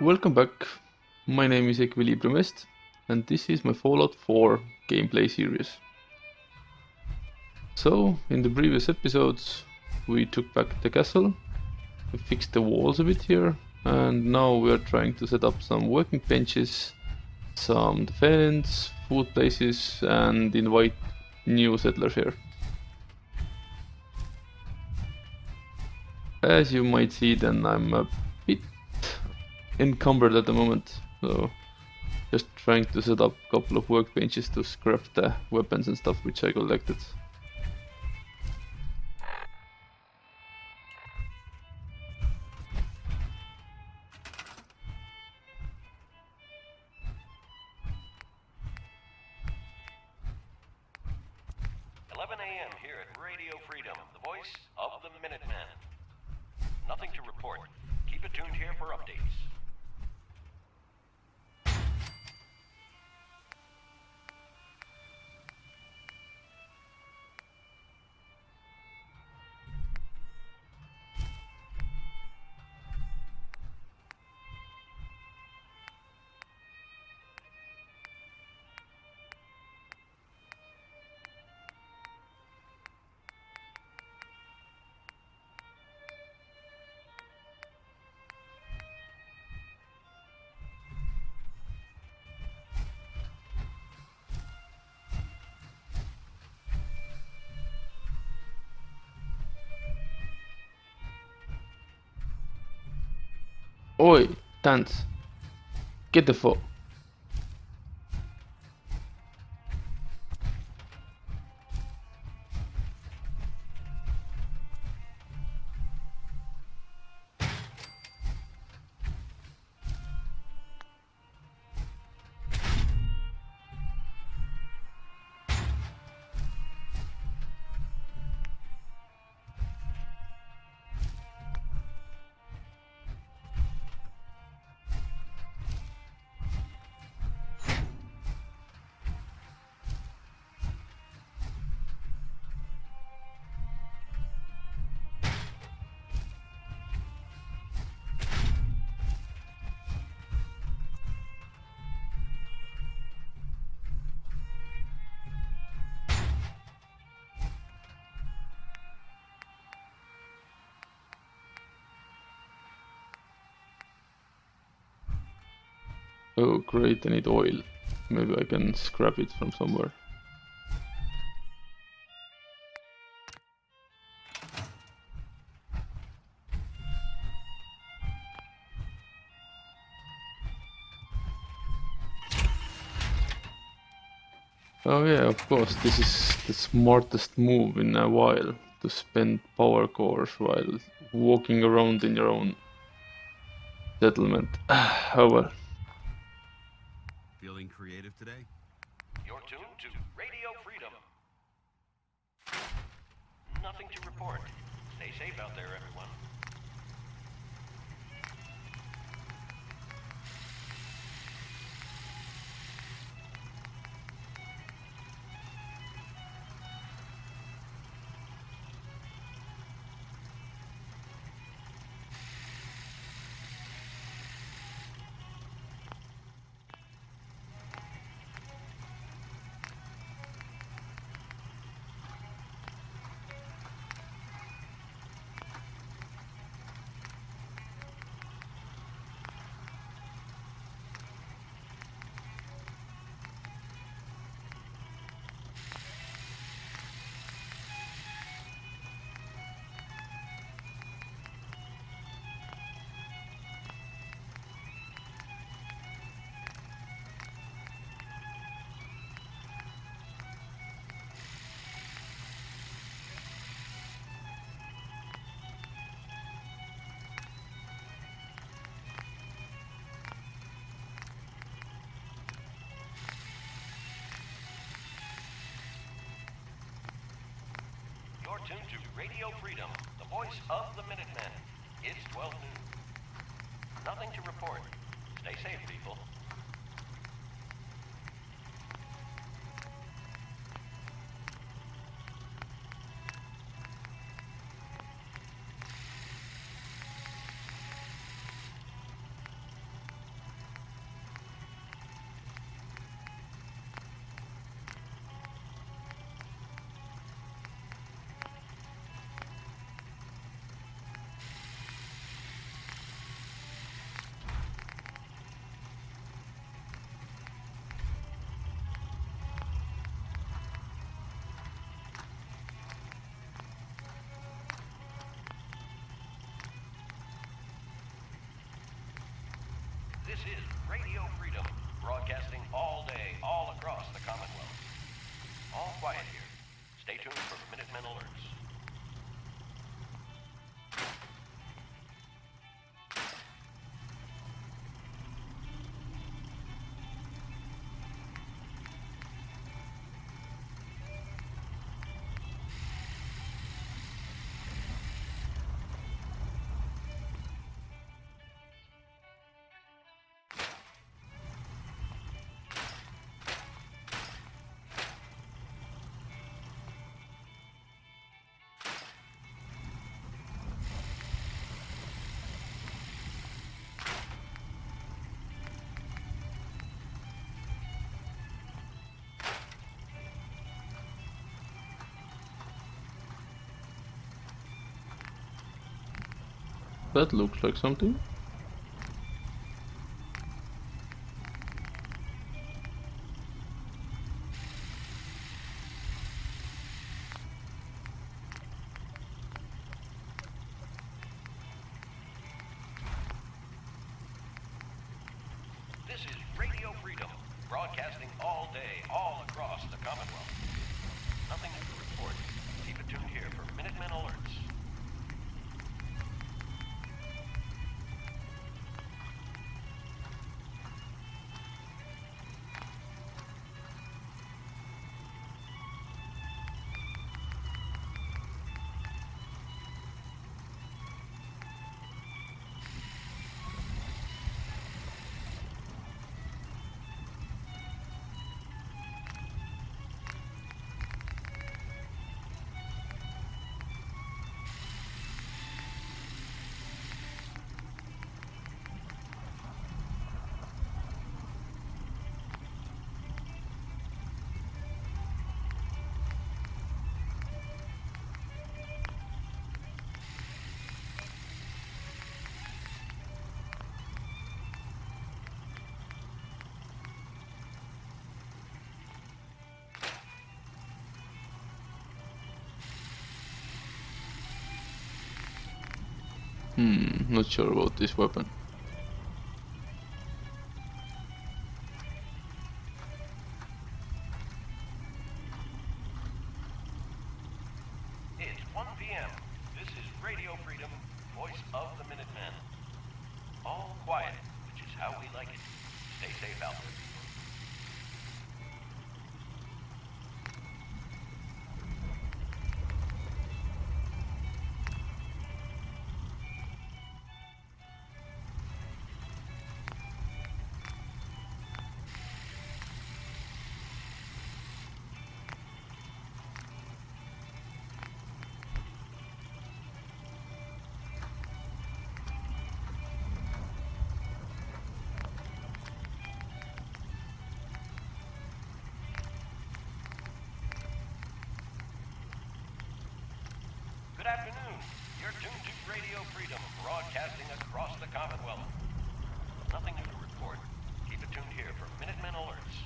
Welcome back. My name is EquilibriumEST, and this is my Fallout 4 gameplay series. So, in the previous episodes, we took back the castle, we fixed the walls a bit here, and now we are trying to set up some working benches, some defense, food places, and invite new settlers here. As you might see, then I'm a bit encumbered at the moment, so just trying to set up a couple of workbenches to scrap the weapons and stuff which I collected. Here at Radio Freedom, the voice of the Minuteman. Nothing to report. Keep it tuned here for updates. Oi, dance. Get the fuck. Oh great, I need oil. Maybe I can scrap it from somewhere. Oh yeah, of course, this is the smartest move in a while, to spend power cores while walking around in your own settlement. Oh well. Feeling creative today? You're tuned to Radio Freedom. Nothing to report. Stay safe out there, everyone. You're tuned to Radio Freedom, the voice of the Minuteman. It's 12 noon. Nothing to report. Stay safe, people. is Radio Freedom, broadcasting all day, all across the Commonwealth. All quiet here. Stay tuned for Minutemen alerts. That looks like something. This is Radio Freedom, broadcasting all day, all across the Commonwealth. Nothing new to report. Keep it tuned here for Minutemen alerts. Not sure about this weapon. It's 1 p.m. This is Radio Freedom, voice of the Minutemen. All quiet, which is how we like it. Stay safe out there. Good afternoon. You're tuned to Radio Freedom, broadcasting across the Commonwealth. Nothing new to report. Keep it tuned here for Minutemen alerts.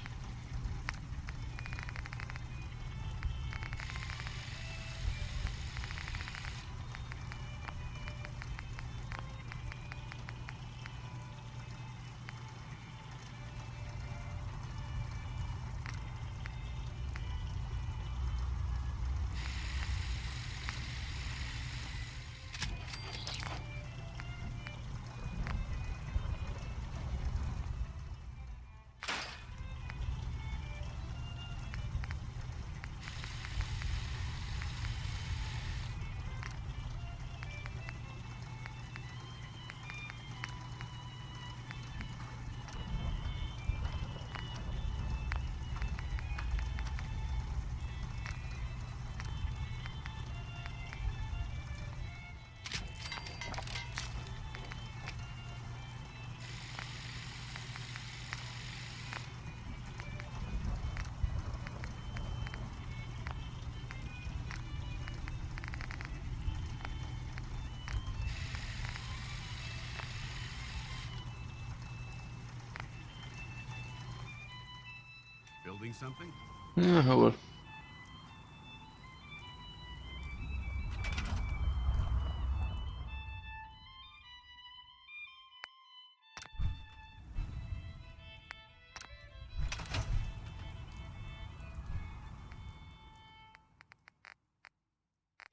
Building something? Yeah, well.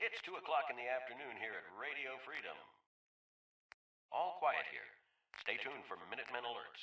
It's 2 o'clock in the afternoon here at Radio Freedom. All quiet here. Stay tuned for Minutemen alerts.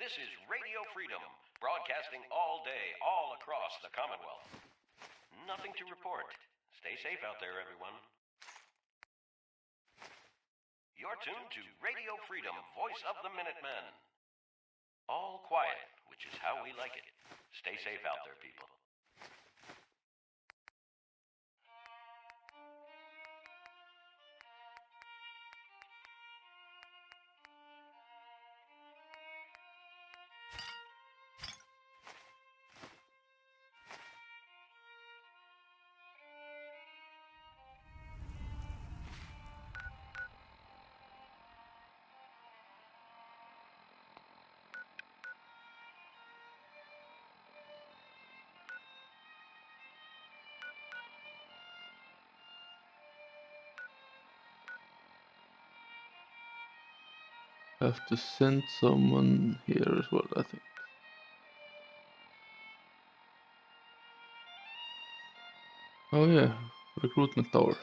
This is Radio Freedom, broadcasting all day, all across the Commonwealth. Nothing to report. Stay safe out there, everyone. You're tuned to Radio Freedom, voice of the Minutemen. All quiet, which is how we like it. Stay safe out there, people. Have to send someone here as well, I think. Oh yeah, recruitment tower.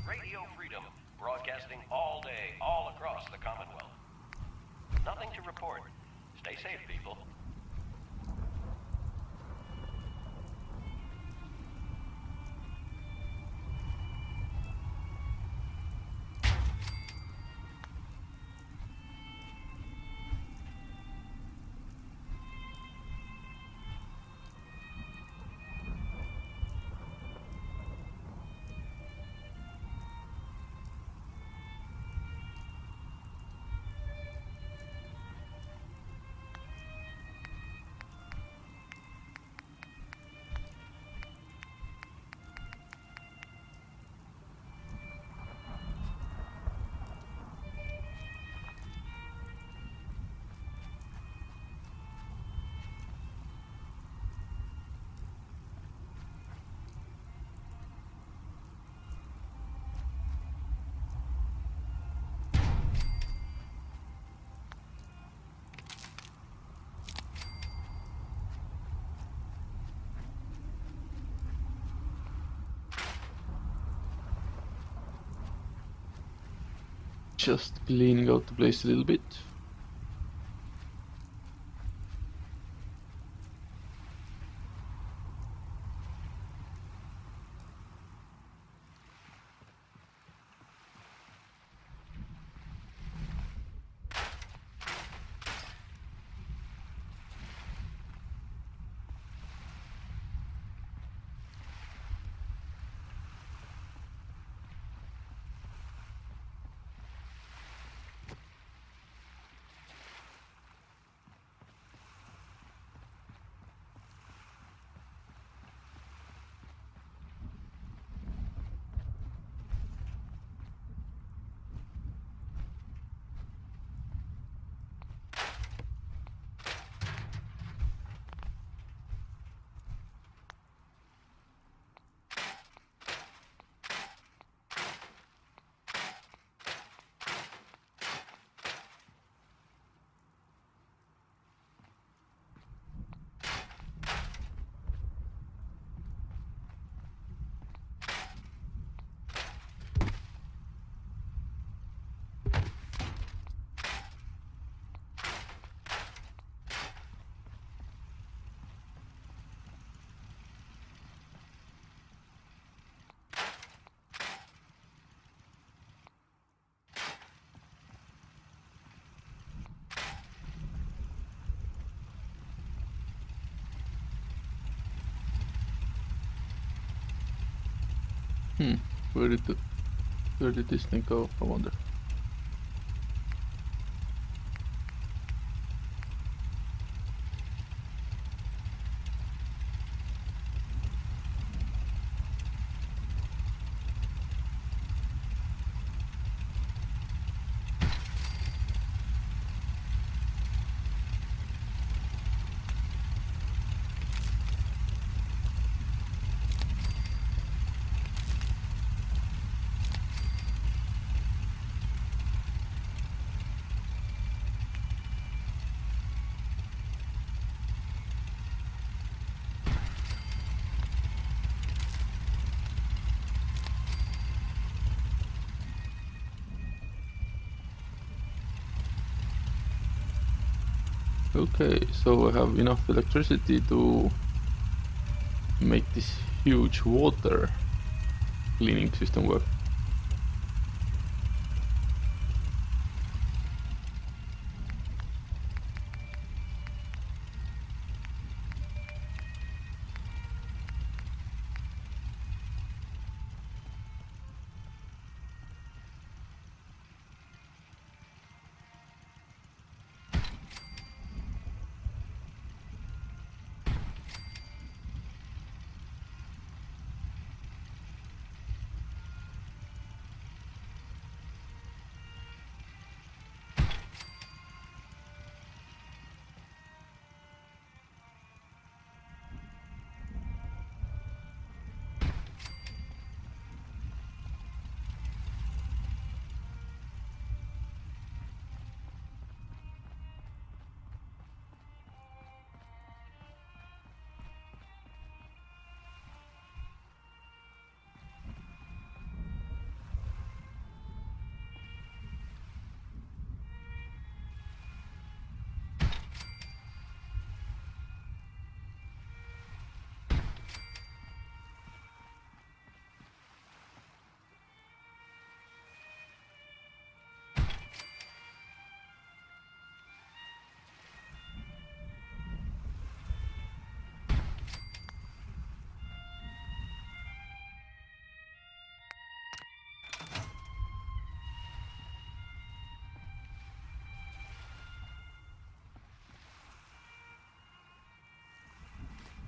Radio Freedom, broadcasting all day, all across the Commonwealth. Nothing to report. Stay safe, people. Just cleaning out the place a little bit. Where did this thing go? I wonder. Okay, so I have enough electricity to make this huge water cleaning system work.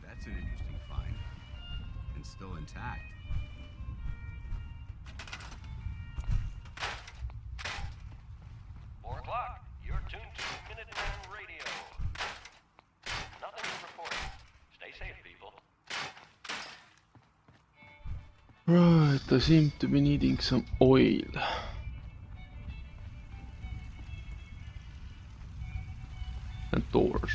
That's an interesting find. And still intact. You're tuned to Minuteman Radio. Nothing to report. Stay safe, people. Right, I seem to be needing some oil. And doors.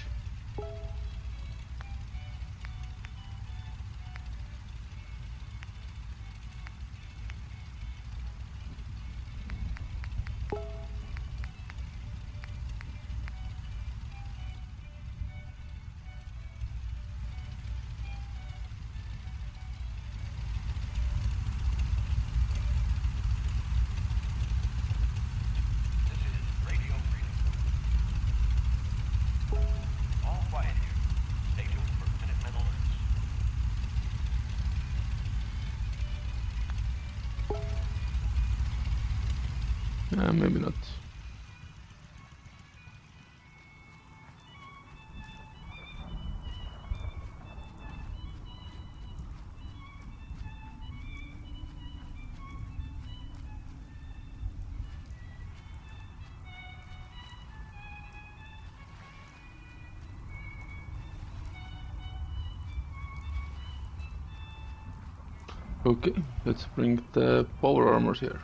Maybe not. Okay, let's bring the power armors here.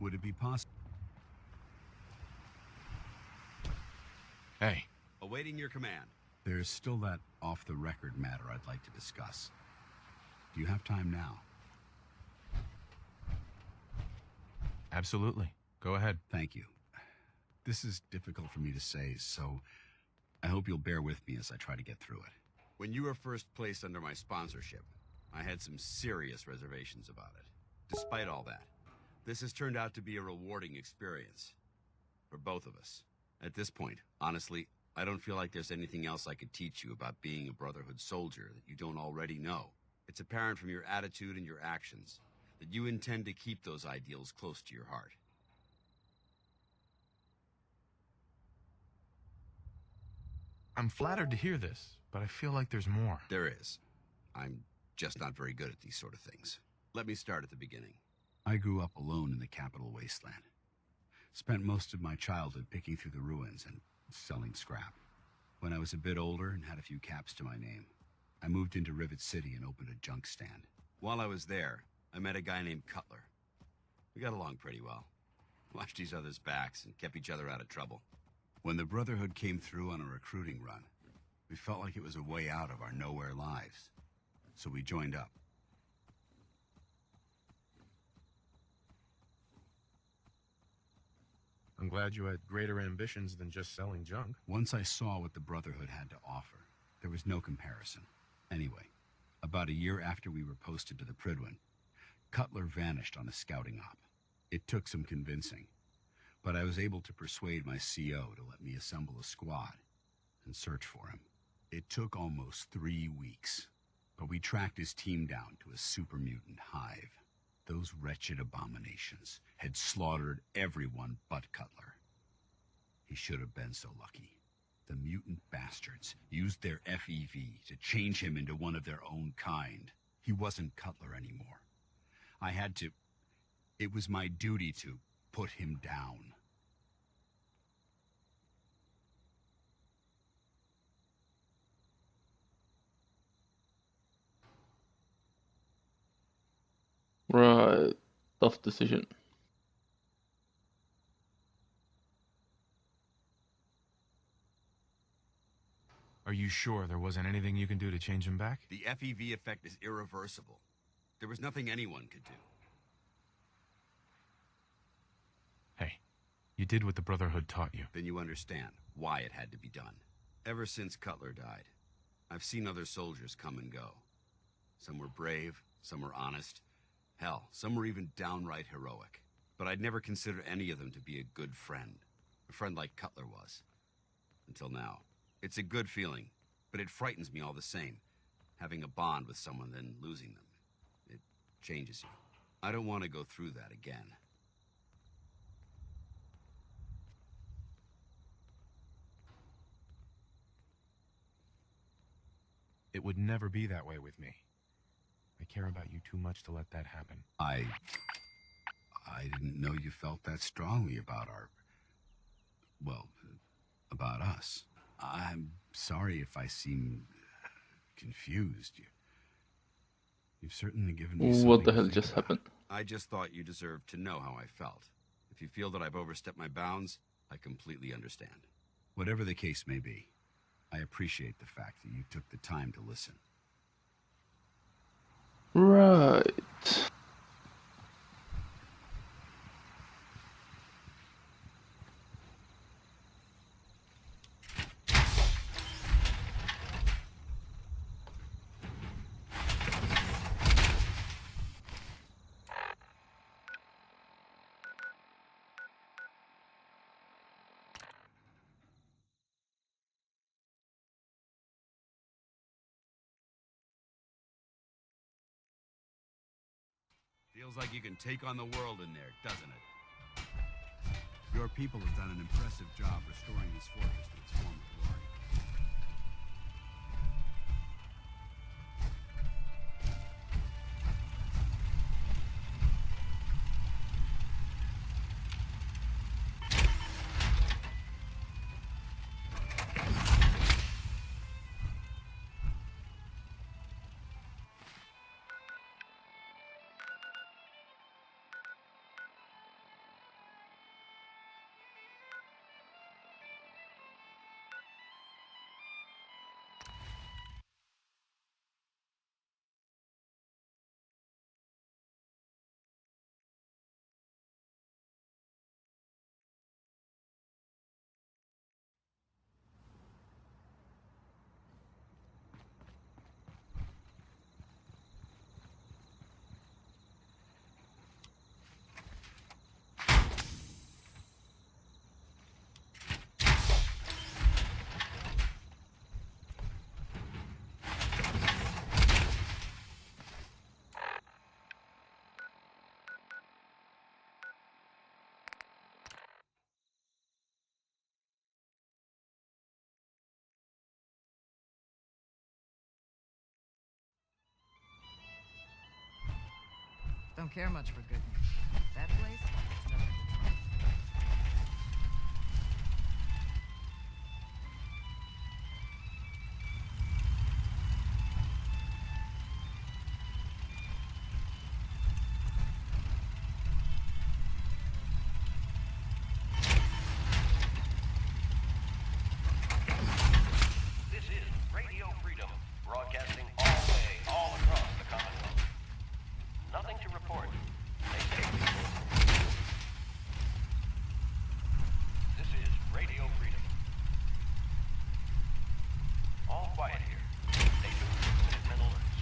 Would it be possible? Hey, Awaiting your command. There's still that off-the-record matter I'd like to discuss. Do you have time now? absolutely. Go ahead. Thank you. This is difficult for me to say, so I hope you'll bear with me as I try to get through it. When you were first placed under my sponsorship, I had some serious reservations about it. Despite all that, this has turned out to be a rewarding experience. For both of us. At this point, honestly, I don't feel like there's anything else I could teach you about being a Brotherhood soldier that you don't already know. It's apparent from your attitude and your actions that you intend to keep those ideals close to your heart. I'm flattered to hear this, but I feel like there's more. There is. I'm just not very good at these sort of things. Let me start at the beginning. I grew up alone in the capital wasteland. Spent most of my childhood picking through the ruins and selling scrap. When I was a bit older and had a few caps to my name, I moved into Rivet City and opened a junk stand. While I was there, I met a guy named Cutler. We got along pretty well. Watched each other's backs and kept each other out of trouble. When the Brotherhood came through on a recruiting run, we felt like it was a way out of our nowhere lives. So we joined up. I'm glad you had greater ambitions than just selling junk. Once I saw what the Brotherhood had to offer, there was no comparison. Anyway, about a year after we were posted to the Prydwen, Cutler vanished on a scouting op. It took some convincing, but I was able to persuade my CO to let me assemble a squad and search for him. It took almost 3 weeks, but we tracked his team down to a super mutant hive. Those wretched abominations had slaughtered everyone but Cutler. He should have been so lucky. The mutant bastards used their FEV to change him into one of their own kind. He wasn't Cutler anymore. I had to... It was my duty to put him down. Right. Tough decision. Are you sure there wasn't anything you can do to change him back? The FEV effect is irreversible. There was nothing anyone could do. Hey, you did what the Brotherhood taught you. Then you understand why it had to be done. Ever since Cutler died, I've seen other soldiers come and go. Some were brave, some were honest. Hell, some were even downright heroic. But I'd never considered any of them to be a good friend. A friend like Cutler was. Until now. It's a good feeling, but it frightens me all the same. Having a bond with someone, then losing them. It changes you. I don't want to go through that again. It would never be that way with me. I care about you too much to let that happen. I didn't know you felt that strongly about about us. I'm sorry if I seem confused. You've certainly given me something What the to hell think just about. happened? I just thought you deserved to know how I felt. If you feel that I've overstepped my bounds, I completely understand. Whatever the case may be, I appreciate the fact that you took the time to listen. Right. Feels like you can take on the world in there, doesn't it? Your people have done an impressive job restoring this fortress to its former glory. Don't care much for good news. That place? It's never good fun. This is Radio Freedom, broadcasting all day, all across the Commonwealth. Nothing to report. Stay safe. This is Radio Freedom. All quiet here. Stay tuned for Minutemen alerts.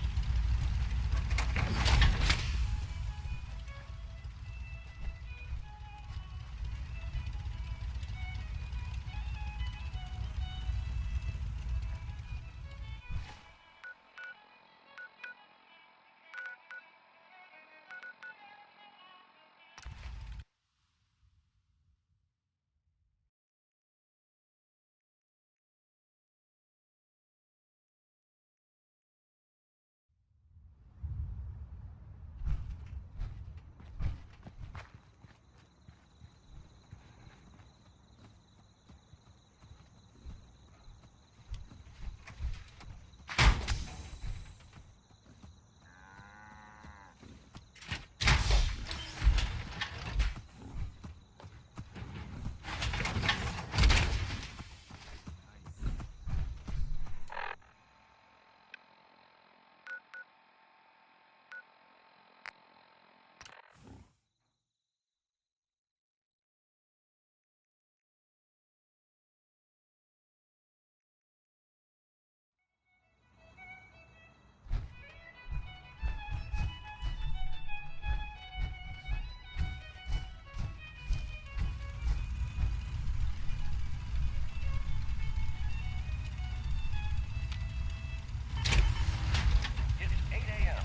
It's 8 a.m.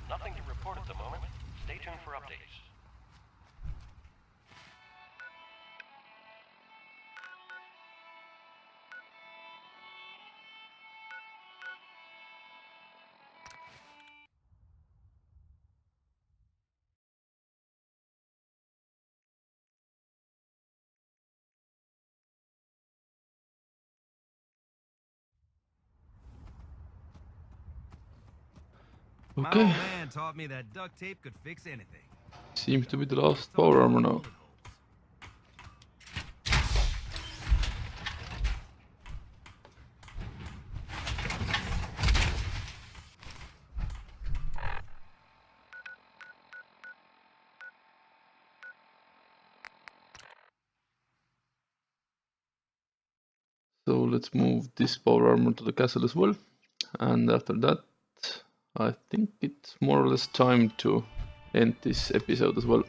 Nothing to report at the moment. Stay tuned for updates. My Okay, old man taught me that duct tape could fix anything. seems to be the last power armor now. So let's move this power armor to the castle as well. And after that, I think it's more or less time to end this episode as well.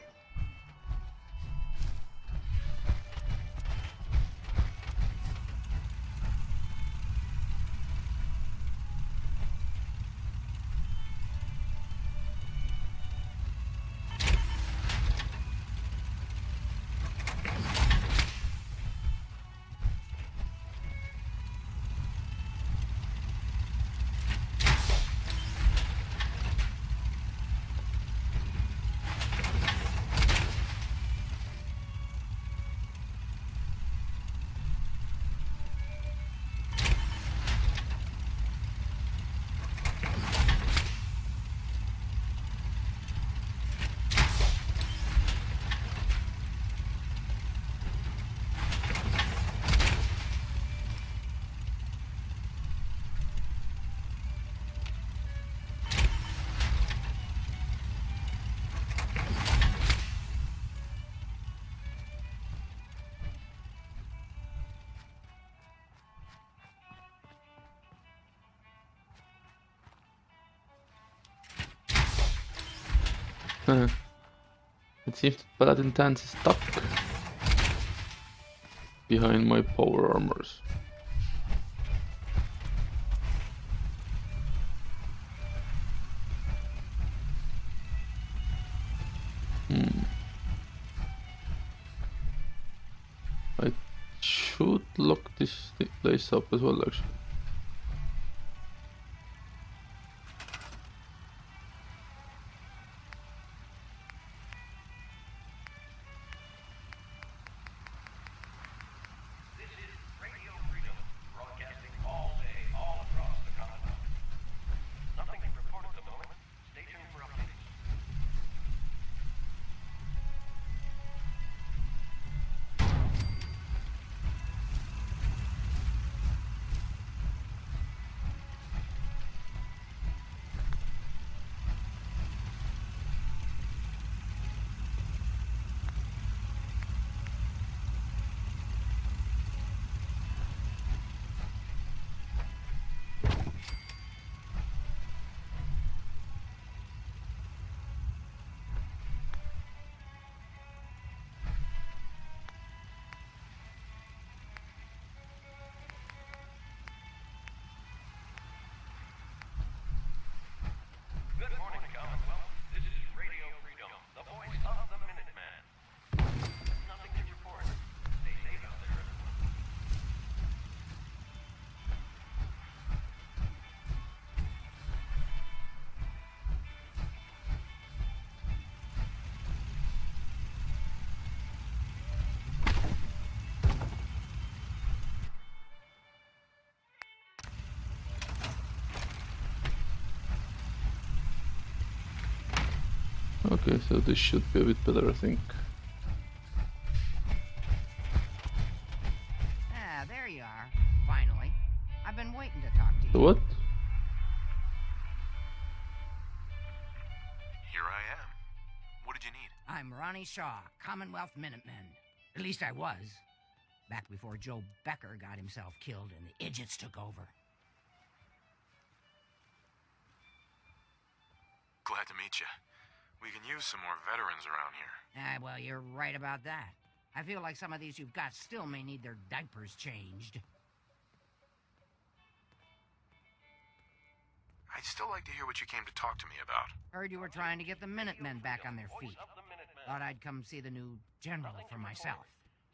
It seems that Paladin Dance is stuck behind my power armors. I should lock this place up as well, actually. This is Radio Freedom, broadcasting all day, all across the Commonwealth. Nothing to report at the moment. Stay tuned for updates. Good morning, Commonwealth. This is Radio Freedom, the voice of the Minuteman. Nothing to report. Stay safe out there, everyone. Okay, so this should be a bit better, I think. Ah, there you are. Finally. I've been waiting to talk to So you. what? Here I am. What did you need? I'm Ronnie Shaw, Commonwealth Minutemen. At least I was. Back before Joe Becker got himself killed and the idiots took over. Glad to meet you. We can use some more veterans around here. Ah, well, you're right about that. I feel like some of these you've got still may need their diapers changed. I'd still like to hear what you came to talk to me about. Heard you were trying to get the Minutemen back on their feet. Voice of the Minuteman. Thought I'd come see the new general for myself.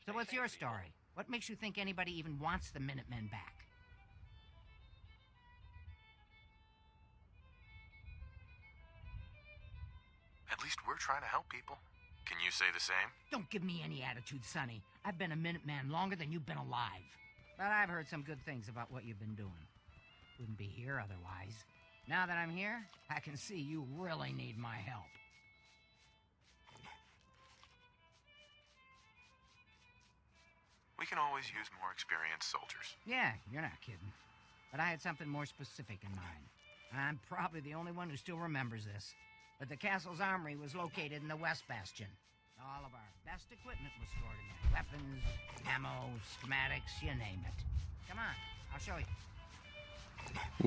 So what's your story? What makes you think anybody even wants the Minutemen back? At least we're trying to help people. Can you say the same? Don't give me any attitude, Sonny. I've been a Minuteman longer than you've been alive. But I've heard some good things about what you've been doing. Wouldn't be here otherwise. Now that I'm here, I can see you really need my help. We can always use more experienced soldiers. Yeah, you're not kidding. But I had something more specific in mind. I'm probably the only one who still remembers this. But the castle's armory was located in the West Bastion. All of our best equipment was stored in there. Weapons, ammo, schematics, you name it. Come on, I'll show you.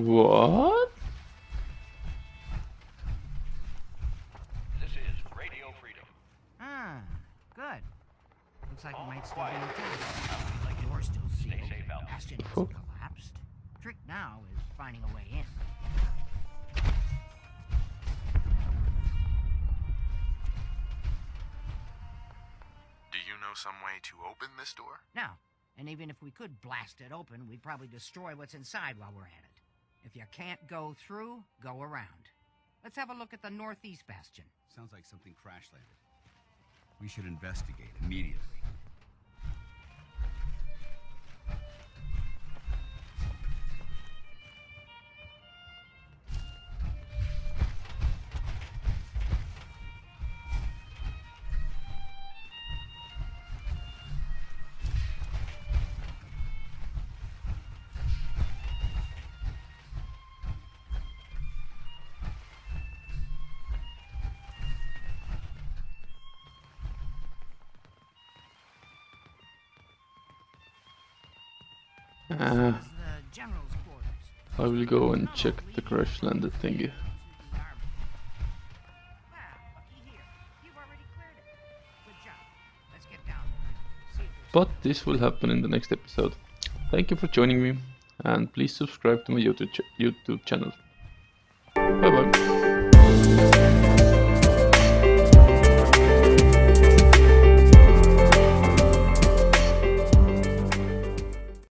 What? This is Radio Freedom. Ah, good. Looks like we All might still be quiet. in town. How would you like it? Door's still Stay sealed. safe out there. Bastion Cool. hasn't collapsed. Trick now is finding a way in. Do you know some way to open this door? Now, and even if we could blast it open, we'd probably destroy what's inside while we're at it. If you can't go through, go around. Let's have a look at the northeast bastion. Sounds like something crash landed. We should investigate immediately. This is the general's quarters. I will go and check the crash landed thingy. Well, looky here. Let's get down there. See if there's But this will happen in the next episode. Thank you for joining me, and please subscribe to my YouTube channel. Bye bye.